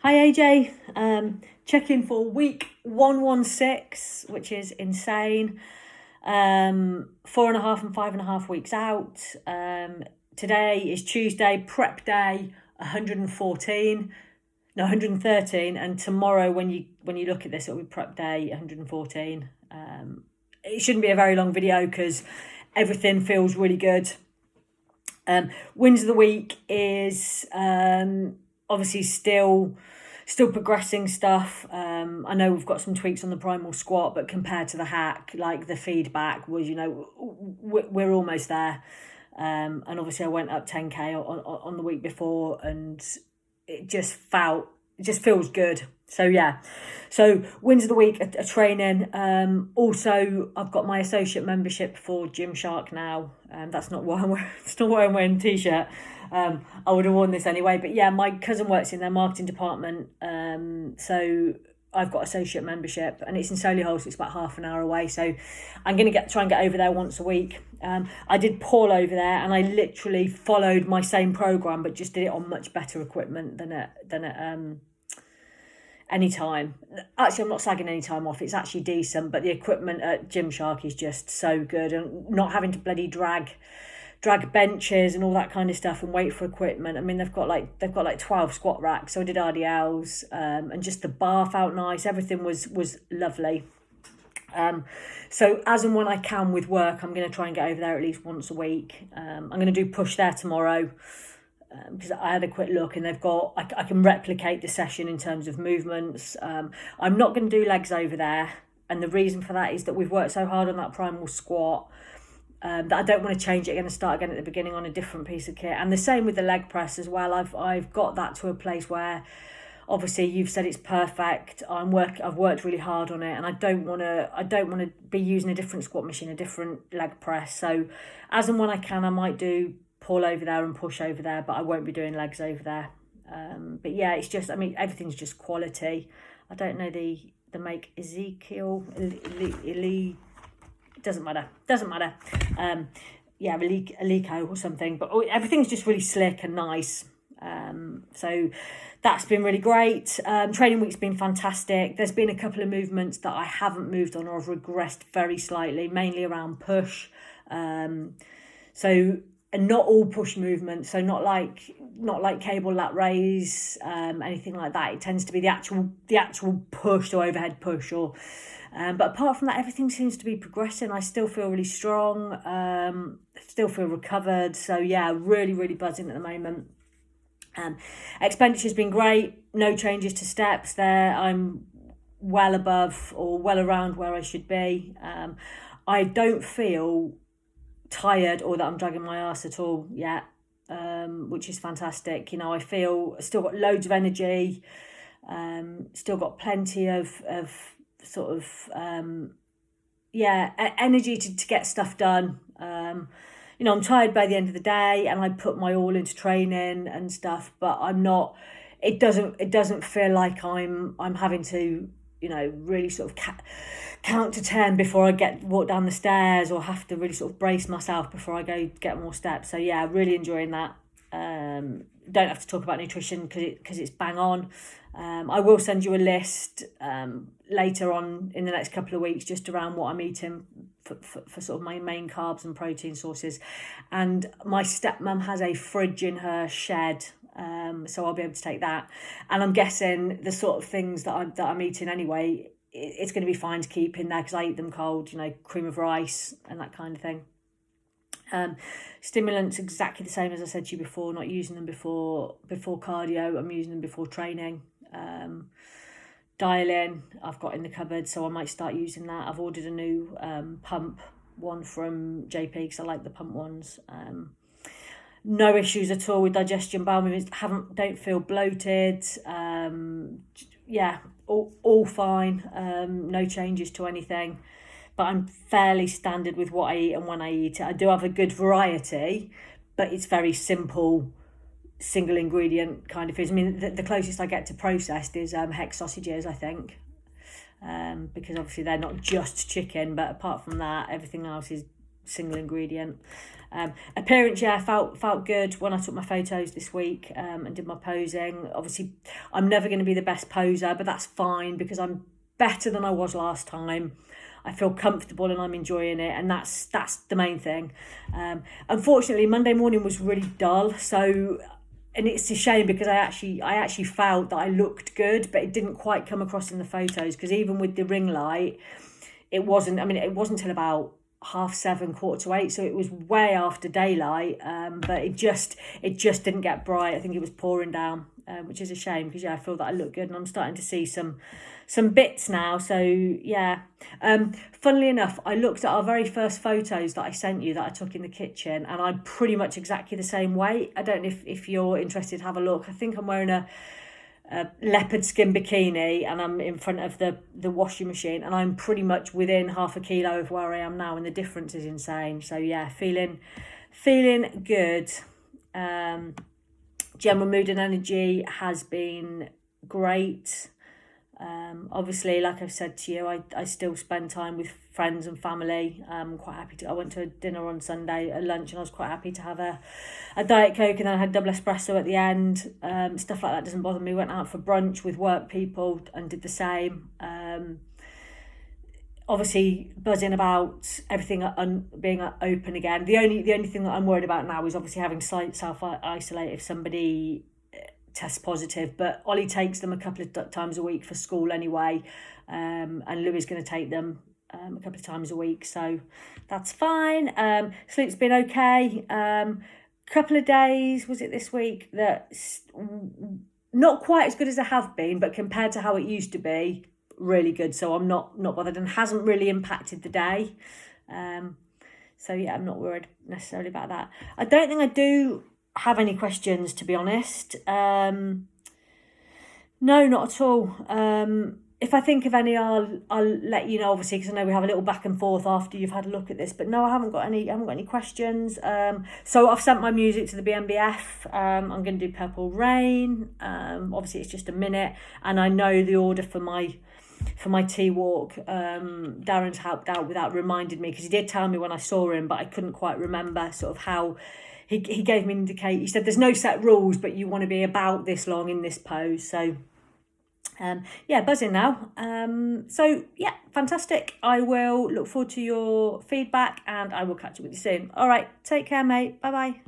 Hi AJ, check-in for week 116, which is insane. 4.5 and 5.5 weeks out. Today is Tuesday, prep day 113, and tomorrow when you look at this, it'll be prep day 114. It shouldn't be a very long video because everything feels really good. Wins of the week is obviously still progressing stuff. I know we've got some tweaks on the primal squat, but compared to the hack, like the feedback was, we're almost there. And obviously I went up 10k on the week before, and it just feels good. So yeah, so wins of the week are training. Also I've got my associate membership for Gymshark now. That's not why I'm wearing, it's not why I'm wearing a t-shirt. I would have worn this anyway, but yeah, my cousin works in their marketing department, so I've got associate membership, and it's in Solihull, so it's about half an hour away. So I'm going to try and get over there once a week. I did Paul over there, and I literally followed my same program, but just did it on much better equipment than at Anytime. Actually, I'm not slagging Anytime off. It's actually decent, but the equipment at Gymshark is just so good, and not having to bloody drag benches and all that kind of stuff and wait for equipment. I mean, they've got like 12 squat racks, so I did RDLs, and just the bar felt nice. Everything was lovely. So as and when I can with work, I'm going to try and get over there at least once a week. I'm going to do push there tomorrow, because I had a quick look, and they've got, I can replicate the session in terms of movements. I'm not going to do legs over there, and the reason for that is that we've worked so hard on that primal squat, that I don't want to change it. I'm going to start again at the beginning on a different piece of kit. And the same with the leg press as well. I've got that to a place where, obviously you've said it's perfect. I've worked really hard on it, and I don't want to be using a different squat machine, a different leg press. So as and when I can, I might do pull over there and push over there, but I won't be doing legs over there. But yeah, it's just, I mean, everything's just quality. I don't know the make, Ezekiel, doesn't matter. Yeah, Alico or something, but everything's just really slick and nice. So that's been really great. Training week's been fantastic. There's been a couple of movements that I haven't moved on or have regressed very slightly, mainly around push. So, and not all push movements, so not like cable lat raise, anything like that. It tends to be the actual push or overhead push, or but apart from that, everything seems to be progressing. I still feel really strong, still feel recovered. So yeah, really buzzing at the moment. Expenditure's been great. No changes to steps there. I'm well above or well around where I should be. I don't feel tired or that I'm dragging my ass at all yet, which is fantastic. I feel still got loads of energy, still got plenty of sort of energy to get stuff done. I'm tired by the end of the day, and I put my all into training and stuff, but I'm not, it doesn't feel like I'm having to, really sort of count to 10 before I walk down the stairs, or have to really sort of brace myself before I go get more steps. So yeah, really enjoying that. Don't have to talk about nutrition because it's bang on. I will send you a list later on in the next couple of weeks, just around what I'm eating for sort of my main carbs and protein sources. And my stepmom has a fridge in her shed, so I'll be able to take that. And I'm guessing the sort of things that I'm eating anyway, it's going to be fine to keep in there because I eat them cold, cream of rice and that kind of thing. Stimulants exactly the same as I said to you before, not using them before cardio. I'm using them before training. Dial-in I've got in the cupboard, so I might start using that. I've ordered a new pump one from JP because I like the pump ones. No issues at all with digestion, bowel movements. Don't feel bloated. All fine. No changes to anything, but I'm fairly standard with what I eat and when I eat it. I do have a good variety, but it's very simple, single ingredient kind of foods. I mean, the closest I get to processed is Hex sausages, I think, because obviously they're not just chicken, but apart from that, everything else is single ingredient. Appearance, yeah, felt good when I took my photos this week and did my posing. Obviously, I'm never going to be the best poser, but that's fine because I'm better than I was last time. I feel comfortable and I'm enjoying it, and that's the main thing. Unfortunately, Monday morning was really dull, so, and it's a shame because I actually felt that I looked good, but it didn't quite come across in the photos because even with the ring light, it wasn't till about 7:30, 7:45, so it was way after daylight, but it just didn't get bright. I think it was pouring down, which is a shame because, yeah, I feel that I look good and I'm starting to see some bits now, so yeah. Funnily enough, I looked at our very first photos that I sent you that I took in the kitchen, and I'm pretty much exactly the same weight. I don't know if you're interested, have a look. I think I'm wearing a leopard skin bikini and I'm in front of the washing machine, and I'm pretty much within half a kilo of where I am now, and the difference is insane. So yeah, feeling good. General mood and energy has been great. Obviously, like I've said to you, I still spend time with friends and family. I'm quite happy I went to a dinner on Sunday, a lunch, and I was quite happy to have a Diet Coke, and then I had double espresso at the end. Stuff like that doesn't bother me. Went out for brunch with work people and did the same. Obviously buzzing about everything being open again. The only thing that I'm worried about now is obviously having to self-isolate if somebody test positive, but Ollie takes them a couple of times a week for school anyway, and Louis is going to take them a couple of times a week, so that's fine. Sleep's been okay. Couple of days, was it this week, that's not quite as good as it have been, but compared to how it used to be, really good, so I'm not bothered, and hasn't really impacted the day. So yeah, I'm not worried necessarily about that. I don't think I do have any questions, to be honest. No, not at all. If I think of any, I'll let you know, obviously, because I know we have a little back and forth after you've had a look at this. But no, I haven't got any questions. So I've sent my music to the BMBF. I'm going to do Purple Rain. Obviously, it's just a minute, and I know the order for my tea walk. Darren's helped out without reminding me, because he did tell me when I saw him, but I couldn't quite remember sort of how. He gave me an indicator. He said there's no set rules, but you want to be about this long in this pose. So yeah, buzzing now. So yeah, fantastic. I will look forward to your feedback, and I will catch up with you soon. All right, take care, mate. Bye bye.